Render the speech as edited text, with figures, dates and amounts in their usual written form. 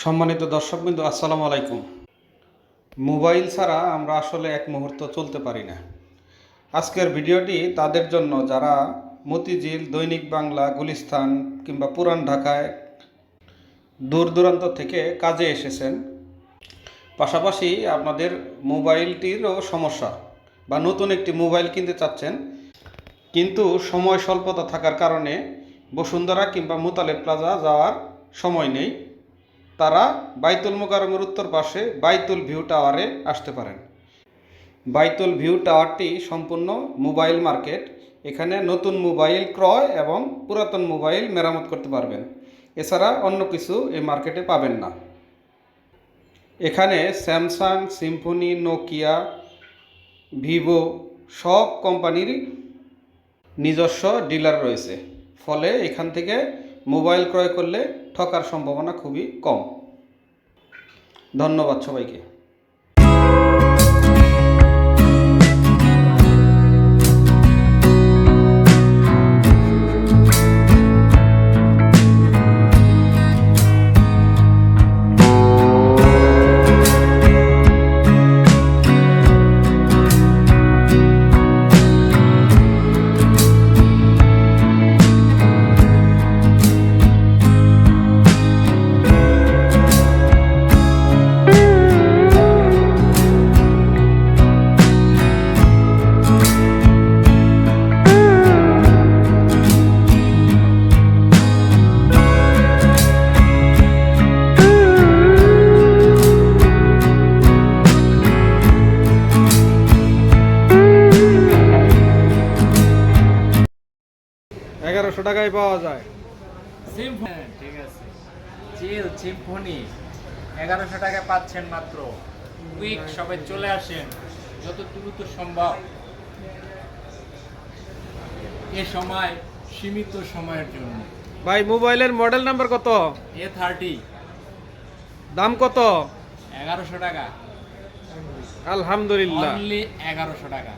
সম্মানিত দর্শকবৃন্দ, আসসালামু আলাইকুম। মোবাইল ছাড়া আমরা আসলে এক মুহূর্ত চলতে পারি না। আজকের ভিডিওটি তাদের জন্য যারা মতিঝিল, দৈনিক বাংলা, গুলিস্তান কিংবা পুরান ঢাকায় দূর দূরান্ত থেকে কাজে এসেছেন, পাশাপাশি আপনাদের মোবাইলটিরও সমস্যা বা নতুন একটি মোবাইল কিনতে চাচ্ছেন, কিন্তু সময় স্বল্পতা থাকার কারণে বসুন্ধরা কিংবা মুতালেব প্লাজা যাওয়ার সময় নেই। তারা বাইতুল মোকাররমের উত্তর পাশে বাইতুল ভিউ টাওয়ারে আসতে পারেন। বাইতুল ভিউ টাওয়ারটি সম্পূর্ণ মোবাইল মার্কেট। এখানে নতুন মোবাইল ক্রয় এবং পুরাতন মোবাইল মেরামত করতে পারবেন। এছাড়া অন্য কিছু এই মার্কেটে পাবেন না। এখানে স্যামসাং, সিম্ফনি, নোকিয়া, ভিভো সব কোম্পানির নিজস্ব ডিলার রয়েছে। ফলে এখান থেকে মোবাইল ক্রয় করলে ঠকার সম্ভাবনা খুবই কম। ধন্যবাদ সবাইকে। $1100 পাওয়া যায়। ঠিক আছে, চিল সিম্ফনি 1100 টাকায় পাচ্ছেন মাত্র। কুইক, সবাই চলে আসেন যত দ্রুত সম্ভব। এ সময় সীমিত সময়ের জন্য। ভাই, মোবাইলের মডেল নাম্বার কত? A30, দাম কত? 1100 টাকা। আলহামদুলিল্লাহ, অনলি 1100 টাকা।